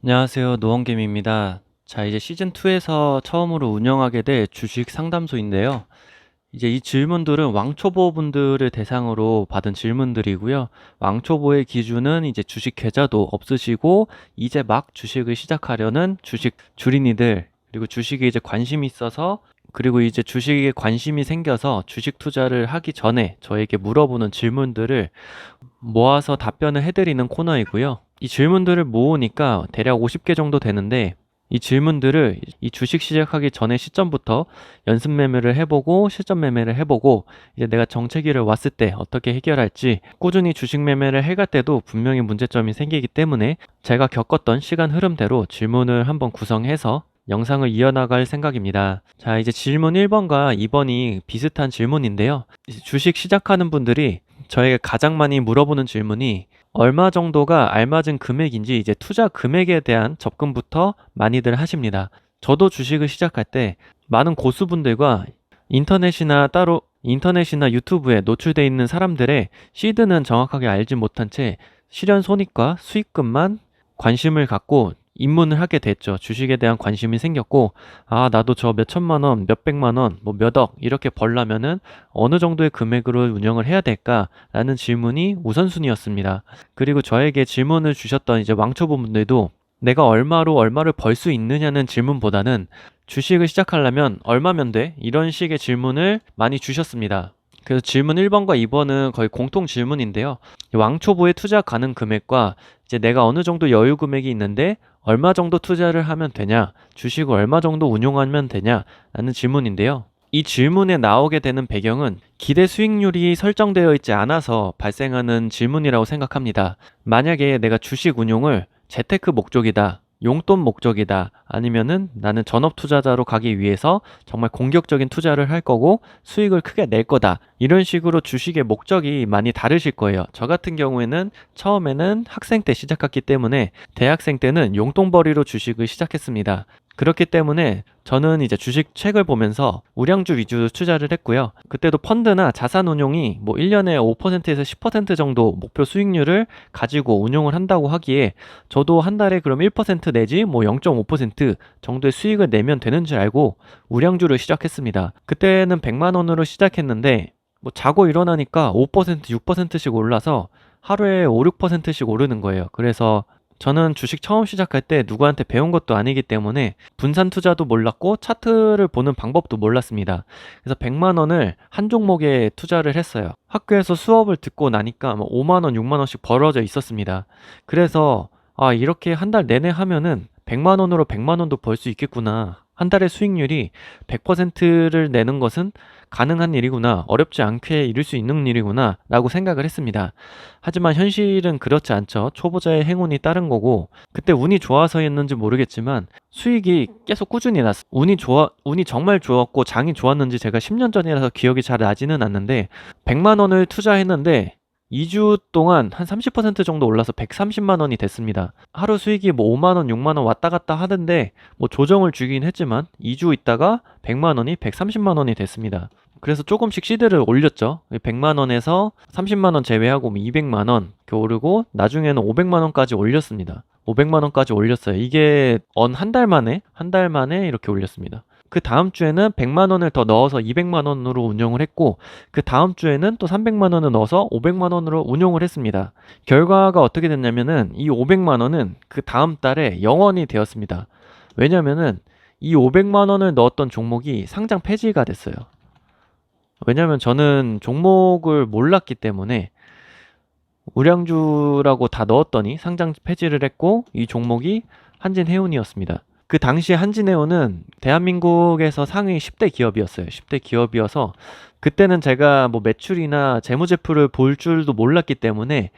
안녕하세요. 노원김입니다. 자, 이제 시즌2에서 처음으로 운영하게 될 주식 상담소인데요. 이제 이 질문들은 왕초보 분들을 대상으로 받은 질문들이고요. 왕초보의 기준은 이제 주식 계좌도 없으시고, 이제 막 주식을 시작하려는 주식 주린이들, 그리고 주식에 이제 관심이 있어서, 그리고 이제 주식에 관심이 생겨서 주식 투자를 하기 전에 저에게 물어보는 질문들을 모아서 답변을 해드리는 코너이고요. 이 질문들을 모으니까 대략 50개 정도 되는데, 이 질문들을 이 주식 시작하기 전에 시점부터 연습 매매를 해보고 실전 매매를 해보고, 이제 내가 정체기를 왔을 때 어떻게 해결할지, 꾸준히 주식 매매를 해갈 때도 분명히 문제점이 생기기 때문에 제가 겪었던 시간 흐름대로 질문을 한번 구성해서 영상을 이어나갈 생각입니다. 자, 이제 질문 1번과 2번이 비슷한 질문인데요. 이제 주식 시작하는 분들이 저에게 가장 많이 물어보는 질문이 얼마 정도가 알맞은 금액인지, 이제 투자 금액에 대한 접근부터 많이들 하십니다. 저도 주식을 시작할 때 많은 고수분들과 인터넷이나 유튜브에 노출되어 있는 사람들의 시드는 정확하게 알지 못한 채 실현 손익과 수익금만 관심을 갖고 입문을 하게 됐죠. 주식에 대한 관심이 생겼고, 아, 나도 저 몇천만 원, 몇백만 원, 뭐 몇억 이렇게 벌려면은 어느 정도의 금액으로 운영을 해야 될까라는 질문이 우선순위였습니다. 그리고 저에게 질문을 주셨던 이제 왕초보분들도 내가 얼마를 벌 수 있느냐는 질문보다는 주식을 시작하려면 얼마면 돼? 이런 식의 질문을 많이 주셨습니다. 그래서 질문 1번과 2번은 거의 공통 질문인데요. 왕초보의 투자 가능 금액과 이제 내가 어느 정도 여유 금액이 있는데 얼마 정도 투자를 하면 되냐, 주식을 얼마 정도 운용하면 되냐 라는 질문인데요. 이 질문에 나오게 되는 배경은 기대 수익률이 설정되어 있지 않아서 발생하는 질문이라고 생각합니다. 만약에 내가 주식 운용을 재테크 목적이다, 용돈 목적이다, 아니면은 나는 전업 투자자로 가기 위해서 정말 공격적인 투자를 할 거고 수익을 크게 낼 거다, 이런 식으로 주식의 목적이 많이 다르실 거예요. 저 같은 경우에는 처음에는 학생 때 시작했기 때문에 대학생 때는 용돈벌이로 주식을 시작했습니다. 그렇기 때문에 저는 이제 주식 책을 보면서 우량주 위주로 투자를 했고요. 그때도 펀드나 자산 운용이 뭐 1년에 5%에서 10% 정도 목표 수익률을 가지고 운용을 한다고 하기에 저도 한 달에 그럼 1% 내지 뭐 0.5% 정도의 수익을 내면 되는 줄 알고 우량주를 시작했습니다. 그때는 100만 원으로 시작했는데 뭐 자고 일어나니까 5%, 6%씩 올라서 하루에 5, 6%씩 오르는 거예요. 그래서 저는 주식 처음 시작할 때 누구한테 배운 것도 아니기 때문에 분산 투자도 몰랐고 차트를 보는 방법도 몰랐습니다. 그래서 100만 원을 한 종목에 투자를 했어요. 학교에서 수업을 듣고 나니까 5만 원, 6만 원씩 벌어져 있었습니다. 그래서 아, 이렇게 한 달 내내 하면은 100만 원으로 100만 원도 벌 수 있겠구나. 한 달의 수익률이 100%를 내는 것은 가능한 일이구나, 어렵지 않게 이룰 수 있는 일이구나 라고 생각을 했습니다. 하지만 현실은 그렇지 않죠. 초보자의 행운이 따른 거고, 그때 운이 좋아서였는지 모르겠지만 수익이 계속 꾸준히 났어요. 운이 정말 좋았고 장이 좋았는지 제가 10년 전이라서 기억이 잘 나지는 않는데 100만 원을 투자했는데 2주 동안 한 30% 정도 올라서 130만 원이 됐습니다. 하루 수익이 뭐 5만 원, 6만 원 왔다 갔다 하던데 뭐 조정을 주긴 했지만 2주 있다가 100만 원이 130만 원이 됐습니다. 그래서 조금씩 시드를 올렸죠. 100만 원에서 30만 원 제외하고 200만 원 이렇게 오르고 나중에는 500만 원까지 올렸습니다. 500만 원까지 올렸어요. 이게 한 달 만에 이렇게 올렸습니다. 그 다음 주에는 100만 원을 더 넣어서 200만 원으로 운영을 했고, 그 다음 주에는 또 300만 원을 넣어서 500만 원으로 운용을 했습니다. 결과가 어떻게 됐냐면은 이 500만 원은 그 다음 달에 0원이 되었습니다. 왜냐면은 이 500만 원을 넣었던 종목이 상장 폐지가 됐어요. 왜냐면 저는 종목을 몰랐기 때문에 우량주라고 다 넣었더니 상장 폐지를 했고, 이 종목이 한진해운이었습니다. 그 당시에 한진해운은 대한민국에서 상위 10대 기업이었어요. 10대 기업이어서 그때는 제가 뭐 매출이나 재무제표를 볼 줄도 몰랐기 때문에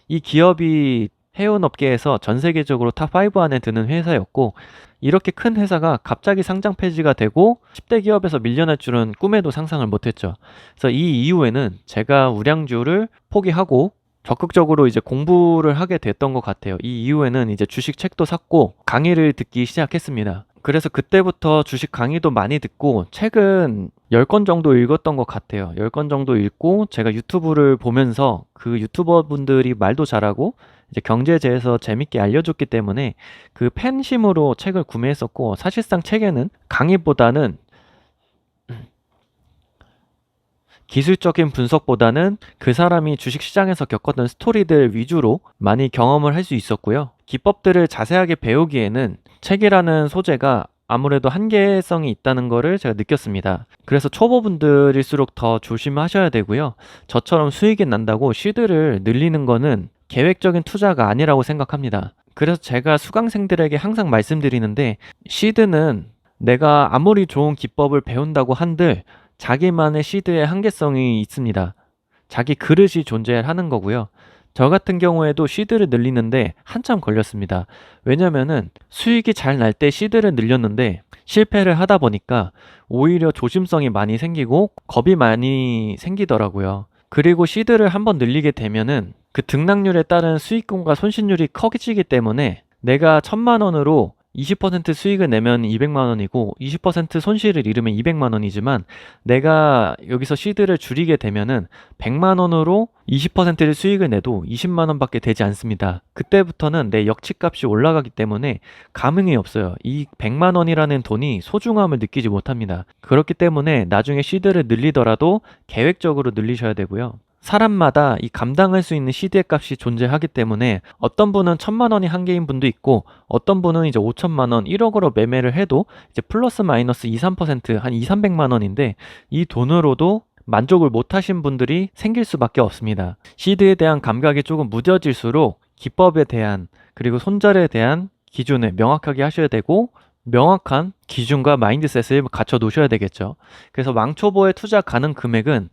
이 기업이 해운업계에서 전 세계적으로 탑5 안에 드는 회사였고, 이렇게 큰 회사가 갑자기 상장 폐지가 되고 10대 기업에서 밀려날 줄은 꿈에도 상상을 못했죠. 그래서 이 이후에는 제가 우량주를 포기하고 적극적으로 이제 공부를 하게 됐던 것 같아요. 이 이후에는 이제 주식 책도 샀고 강의를 듣기 시작했습니다. 그래서 그때부터 주식 강의도 많이 듣고 책은 10권 정도 읽었던 것 같아요. 10권 정도 읽고 제가 유튜브를 보면서 그 유튜버 분들이 말도 잘하고 이제 경제제에서 재밌게 알려줬기 때문에 그 팬심으로 책을 구매했었고, 사실상 책에는 강의보다는 기술적인 분석보다는 그 사람이 주식시장에서 겪었던 스토리들 위주로 많이 경험을 할 수 있었고요. 기법들을 자세하게 배우기에는 책이라는 소재가 아무래도 한계성이 있다는 거를 제가 느꼈습니다. 그래서 초보분들일수록 더 조심하셔야 되고요. 저처럼 수익이 난다고 시드를 늘리는 거는 계획적인 투자가 아니라고 생각합니다. 그래서 제가 수강생들에게 항상 말씀드리는데, 시드는 내가 아무리 좋은 기법을 배운다고 한들 자기만의 시드의 한계성이 있습니다. 자기 그릇이 존재하는 거고요. 저 같은 경우에도 시드를 늘리는데 한참 걸렸습니다. 왜냐면은 수익이 잘 날 때 시드를 늘렸는데 실패를 하다 보니까 오히려 조심성이 많이 생기고 겁이 많이 생기더라고요. 그리고 시드를 한번 늘리게 되면은 그 등락률에 따른 수익금과 손실률이 커지기 때문에 내가 1,000만 원으로 20% 수익을 내면 200만 원이고 20% 손실을 잃으면 200만 원이지만, 내가 여기서 시드를 줄이게 되면은 100만 원으로 20%를 수익을 내도 20만 원밖에 되지 않습니다. 그때부터는 내 역치값이 올라가기 때문에 감흥이 없어요. 이 100만 원이라는 돈이 소중함을 느끼지 못합니다. 그렇기 때문에 나중에 시드를 늘리더라도 계획적으로 늘리셔야 되고요. 사람마다 이 감당할 수 있는 시드의 값이 존재하기 때문에 어떤 분은 1,000만 원이 한계인 분도 있고, 어떤 분은 이제 5천만 원, 1억으로 매매를 해도 이제 플러스 마이너스 2, 3%, 한 2, 300만 원인데 이 돈으로도 만족을 못 하신 분들이 생길 수밖에 없습니다. 시드에 대한 감각이 조금 무뎌질수록 기법에 대한, 그리고 손절에 대한 기준을 명확하게 하셔야 되고, 명확한 기준과 마인드셋을 갖춰 놓으셔야 되겠죠. 그래서 왕초보에 투자 가능 금액은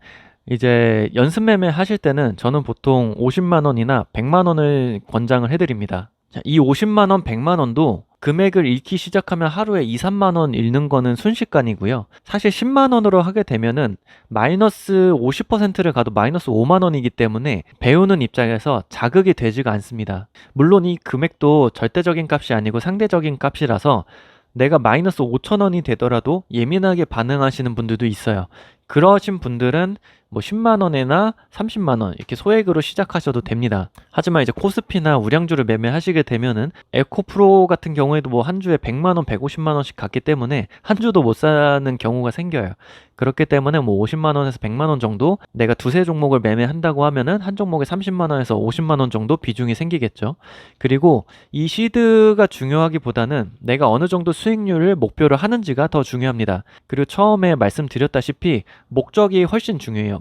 이제 연습 매매 하실 때는 저는 보통 50만 원이나 100만 원을 권장을 해드립니다. 자, 이 50만 원, 100만 원도 금액을 잃기 시작하면 하루에 2, 3만 원 잃는 거는 순식간이고요. 사실 10만 원으로 하게 되면은 마이너스 50%를 가도 마이너스 5만 원이기 때문에 배우는 입장에서 자극이 되지가 않습니다. 물론 이 금액도 절대적인 값이 아니고 상대적인 값이라서 내가 마이너스 5천 원이 되더라도 예민하게 반응하시는 분들도 있어요. 그러신 분들은 뭐 10만 원이나 30만 원 이렇게 소액으로 시작하셔도 됩니다. 하지만 이제 코스피나 우량주를 매매하시게 되면은 에코프로 같은 경우에도 뭐 한 주에 100만 원, 150만 원씩 갔기 때문에 한 주도 못 사는 경우가 생겨요. 그렇기 때문에 뭐 50만 원에서 100만 원 정도 내가 두세 종목을 매매한다고 하면은 한 종목에 30만 원에서 50만 원 정도 비중이 생기겠죠. 그리고 이 시드가 중요하기보다는 내가 어느 정도 수익률을 목표로 하는지가 더 중요합니다. 그리고 처음에 말씀드렸다시피 목적이 훨씬 중요해요.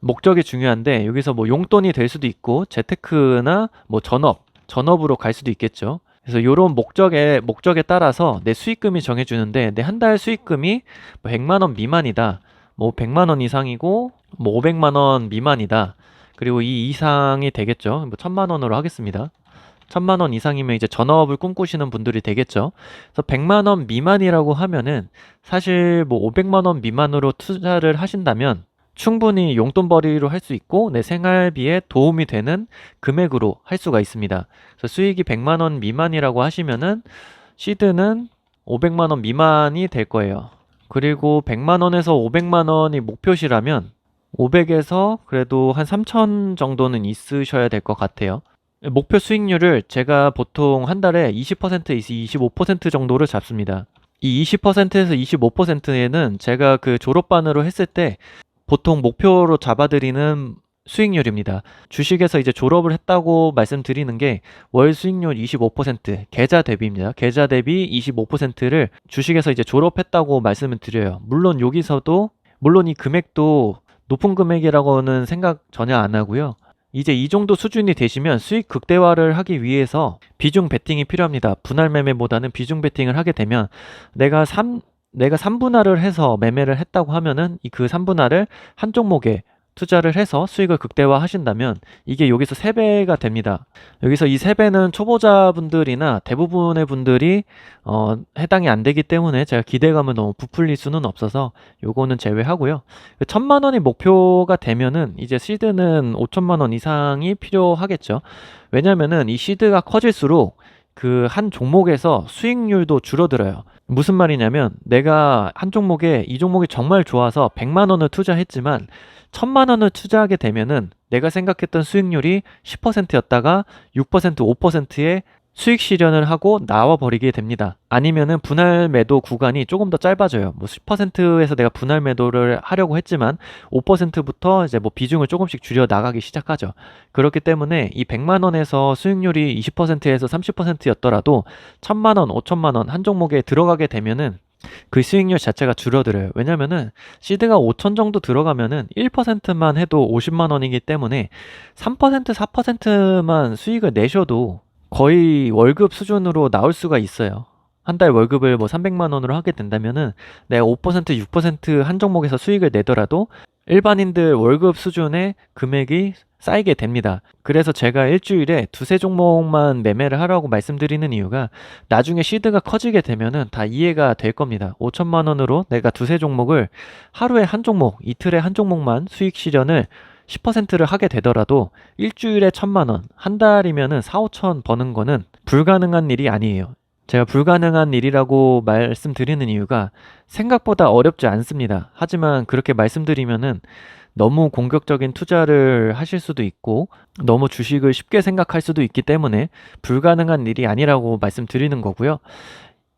목적이 중요한데, 여기서 뭐 용돈이 될 수도 있고 재테크나 뭐 전업으로 갈 수도 있겠죠. 그래서 이런 목적에 따라서 내 수익금이 정해주는데, 내 한 달 수익금이 뭐 100만 원 미만이다, 뭐 100만 원 이상이고 뭐 500만 원 미만이다, 그리고 이 이상이 되겠죠. 뭐 1,000만 원으로 하겠습니다. 1,000만 원 이상이면 이제 전업을 꿈꾸시는 분들이 되겠죠. 그래서 100만 원 미만이라고 하면은 사실 뭐 500만 원 미만으로 투자를 하신다면 충분히 용돈벌이로 할 수 있고 내 생활비에 도움이 되는 금액으로 할 수가 있습니다. 그래서 수익이 100만 원 미만이라고 하시면은 시드는 500만 원 미만이 될 거예요. 그리고 100만 원에서 500만 원이 목표시라면 500에서 그래도 한 3천 정도는 있으셔야 될 것 같아요. 목표 수익률을 제가 보통 한 달에 20%에서 25% 정도를 잡습니다. 이 20%에서 25%에는 제가 그 졸업반으로 했을 때 보통 목표로 잡아드리는 수익률입니다. 주식에서 이제 졸업을 했다고 말씀드리는 게 월 수익률 25%, 계좌 대비입니다. 계좌 대비 25%를 주식에서 이제 졸업했다고 말씀을 드려요. 물론 이 금액도 높은 금액이라고는 생각 전혀 안 하고요. 이제 이 정도 수준이 되시면 수익 극대화를 하기 위해서 비중 베팅이 필요합니다. 분할 매매보다는 비중 베팅을 하게 되면 내가 3분할을 해서 매매를 했다고 하면은 그 3분할을 한 종목에 투자를 해서 수익을 극대화 하신다면 이게 여기서 3배가 됩니다. 여기서 이 3배는 초보자분들이나 대부분의 분들이 해당이 안 되기 때문에 제가 기대감을 너무 부풀릴 수는 없어서 요거는 제외하고요. 1,000만 원이 목표가 되면은 이제 시드는 5천만 원 이상이 필요하겠죠. 왜냐면은 이 시드가 커질수록 그 한 종목에서 수익률도 줄어들어요. 무슨 말이냐면 내가 한 종목에 이 종목이 정말 좋아서 100만 원을 투자했지만 1000만 원을 투자하게 되면은 내가 생각했던 수익률이 10%였다가 6%, 5%의 수익 실현을 하고 나와 버리게 됩니다. 아니면은 분할 매도 구간이 조금 더 짧아져요. 뭐 10%에서 내가 분할 매도를 하려고 했지만 5%부터 이제 뭐 비중을 조금씩 줄여 나가기 시작하죠. 그렇기 때문에 이 100만 원에서 수익률이 20%에서 30%였더라도 1000만 원, 5천만 원 한 종목에 들어가게 되면은 그 수익률 자체가 줄어들어요. 왜냐면은 시드가 5천 정도 들어가면은 1%만 해도 50만 원이기 때문에 3%, 4%만 수익을 내셔도 거의 월급 수준으로 나올 수가 있어요. 한 달 월급을 뭐 300만 원으로 하게 된다면은 내가 5%, 6%한 종목에서 수익을 내더라도 일반인들 월급 수준의 금액이 쌓이게 됩니다. 그래서 제가 일주일에 두세 종목만 매매를 하라고 말씀드리는 이유가 나중에 시드가 커지게 되면은 다 이해가 될 겁니다. 5천만 원으로 내가 두세 종목을 하루에 한 종목, 이틀에 한 종목만 수익 실현을 10%를 하게 되더라도 일주일에 1000만 원, 한 달이면은 4, 5천 버는 거는 불가능한 일이 아니에요. 제가 불가능한 일이라고 말씀드리는 이유가 생각보다 어렵지 않습니다. 하지만 그렇게 말씀드리면은 너무 공격적인 투자를 하실 수도 있고 너무 주식을 쉽게 생각할 수도 있기 때문에 불가능한 일이 아니라고 말씀드리는 거고요.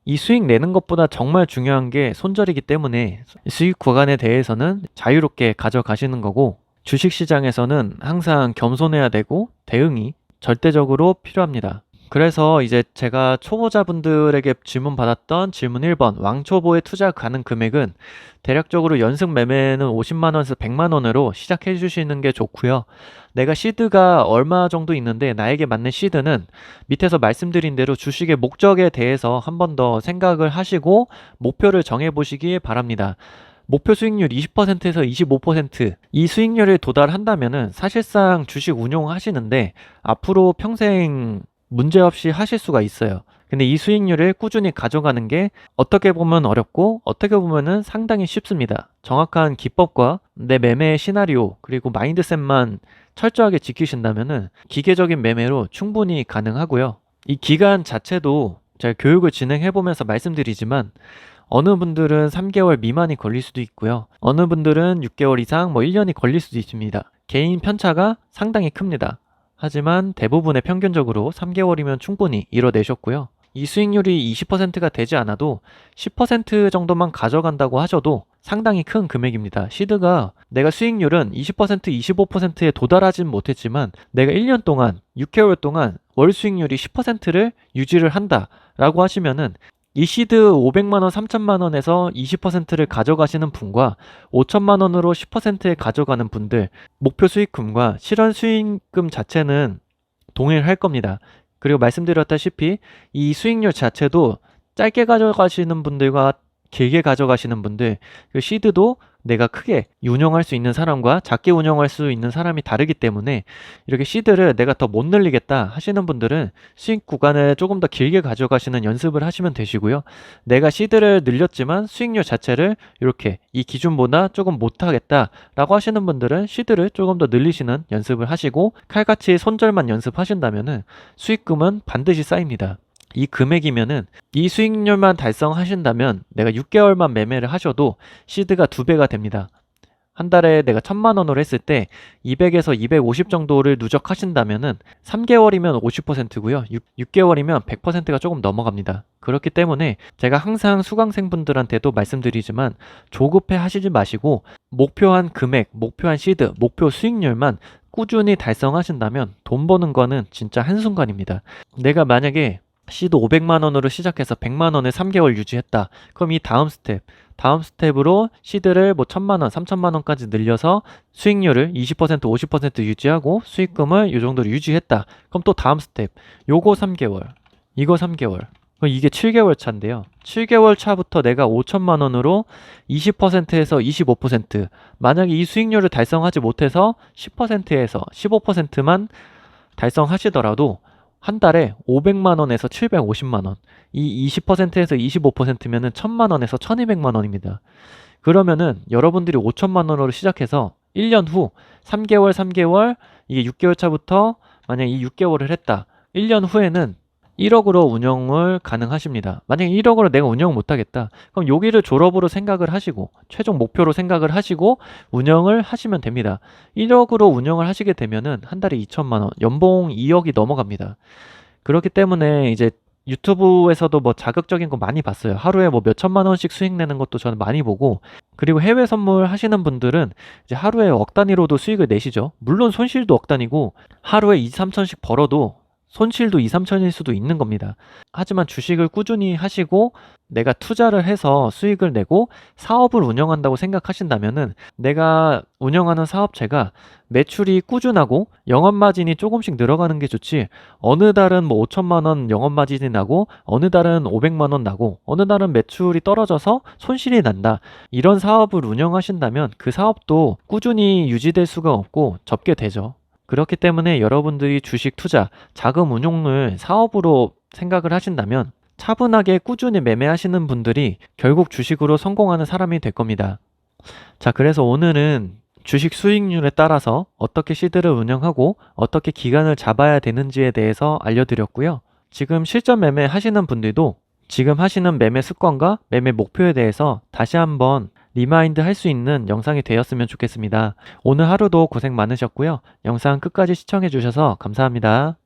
이 수익 내는 것보다 정말 중요한 게 손절이기 때문에 수익 구간에 대해서는 자유롭게 가져가시는 거고 주식시장에서는 항상 겸손해야 되고 대응이 절대적으로 필요합니다. 그래서 이제 제가 초보자분들에게 질문 받았던 질문 1번 왕초보에 투자 가능 금액은 대략적으로 연습 매매는 50만 원에서 100만 원으로 시작해 주시는 게 좋고요. 내가 시드가 얼마 정도 있는데 나에게 맞는 시드는 밑에서 말씀드린 대로 주식의 목적에 대해서 한 번 더 생각을 하시고 목표를 정해 보시기 바랍니다. 목표 수익률 20%에서 25%, 이 수익률에 도달한다면은 사실상 주식 운용하시는데 앞으로 평생 문제없이 하실 수가 있어요. 근데 이 수익률을 꾸준히 가져가는 게 어떻게 보면 어렵고 어떻게 보면은 상당히 쉽습니다. 정확한 기법과 내 매매 시나리오 그리고 마인드셋만 철저하게 지키신다면은 기계적인 매매로 충분히 가능하고요. 이 기간 자체도 제가 교육을 진행해 보면서 말씀드리지만 어느 분들은 3개월 미만이 걸릴 수도 있고요. 어느 분들은 6개월 이상, 뭐 1년이 걸릴 수도 있습니다. 개인 편차가 상당히 큽니다. 하지만 대부분의 평균적으로 3개월이면 충분히 이뤄내셨고요. 이 수익률이 20%가 되지 않아도 10% 정도만 가져간다고 하셔도 상당히 큰 금액입니다. 시드가 내가 수익률은 20%, 25%에 도달하진 못했지만 내가 1년 동안, 6개월 동안 월 수익률이 10%를 유지를 한다 라고 하시면은 이 시드 500만 원, 3천만 원에서 20%를 가져가시는 분과 5천만 원으로 10%에 가져가는 분들 목표 수익금과 실현 수익금 자체는 동일할 겁니다. 그리고 말씀드렸다시피 이 수익률 자체도 짧게 가져가시는 분들과 길게 가져가시는 분들 그 시드도 내가 크게 운영할 수 있는 사람과 작게 운영할 수 있는 사람이 다르기 때문에 이렇게 시드를 내가 더 못 늘리겠다 하시는 분들은 수익 구간을 조금 더 길게 가져가시는 연습을 하시면 되시고요. 내가 시드를 늘렸지만 수익률 자체를 이렇게 이 기준보다 조금 못하겠다 라고 하시는 분들은 시드를 조금 더 늘리시는 연습을 하시고 칼같이 손절만 연습하신다면 수익금은 반드시 쌓입니다. 이 금액이면은 이 수익률만 달성하신다면 내가 6개월만 매매를 하셔도 시드가 2배가 됩니다. 한 달에 내가 1000만 원으로 했을 때 200에서 250 정도를 누적하신다면은 3개월이면 50%고요. 6개월이면 100%가 조금 넘어갑니다. 그렇기 때문에 제가 항상 수강생분들한테도 말씀드리지만 조급해 하시지 마시고 목표한 금액, 목표한 시드, 목표 수익률만 꾸준히 달성하신다면 돈 버는 거는 진짜 한순간입니다. 내가 만약에 시드 500만 원으로 시작해서 100만 원을 3개월 유지했다. 그럼 이 다음 스텝으로 시드를 뭐 1000만 원, 3000만 원까지 늘려서 수익률을 20%, 50% 유지하고 수익금을 이 정도로 유지했다. 그럼 또 다음 스텝, 요거 3개월, 이거 3개월. 그럼 이게 7개월 차인데요. 7개월 차부터 내가 5천만 원으로 20%에서 25%, 만약에 이 수익률을 달성하지 못해서 10%에서 15%만 달성하시더라도 한 달에 500만 원에서 750만 원. 이 20%에서 25%면은 1000만 원에서 1200만 원입니다. 그러면은 여러분들이 5천만 원으로 시작해서 1년 후 3개월 이게 6개월 차부터 만약 이 6개월을 했다. 1년 후에는 1억으로 운영을 가능하십니다. 만약에 1억으로 내가 운영 못하겠다. 그럼 여기를 졸업으로 생각을 하시고 최종 목표로 생각을 하시고 운영을 하시면 됩니다. 1억으로 운영을 하시게 되면은 한 달에 2천만 원, 연봉 2억이 넘어갑니다. 그렇기 때문에 이제 유튜브에서도 뭐 자극적인 거 많이 봤어요. 하루에 뭐 몇 천만 원씩 수익 내는 것도 저는 많이 보고, 그리고 해외 선물 하시는 분들은 이제 하루에 억 단위로도 수익을 내시죠. 물론 손실도 억 단위고 하루에 2, 3천씩 벌어도 손실도 2, 3천일 수도 있는 겁니다. 하지만 주식을 꾸준히 하시고 내가 투자를 해서 수익을 내고 사업을 운영한다고 생각하신다면은, 내가 운영하는 사업체가 매출이 꾸준하고 영업 마진이 조금씩 늘어가는 게 좋지, 어느 달은 뭐 5천만 원 영업 마진이 나고 어느 달은 500만 원 나고 어느 달은 매출이 떨어져서 손실이 난다, 이런 사업을 운영하신다면 그 사업도 꾸준히 유지될 수가 없고 접게 되죠. 그렇기 때문에 여러분들이 주식 투자, 자금 운용을 사업으로 생각을 하신다면 차분하게 꾸준히 매매하시는 분들이 결국 주식으로 성공하는 사람이 될 겁니다. 자, 그래서 오늘은 주식 수익률에 따라서 어떻게 시드를 운영하고 어떻게 기간을 잡아야 되는지에 대해서 알려드렸고요. 지금 실전 매매 하시는 분들도 지금 하시는 매매 습관과 매매 목표에 대해서 다시 한번 리마인드 할 수 있는 영상이 되었으면 좋겠습니다. 오늘 하루도 고생 많으셨고요. 영상 끝까지 시청해 주셔서 감사합니다.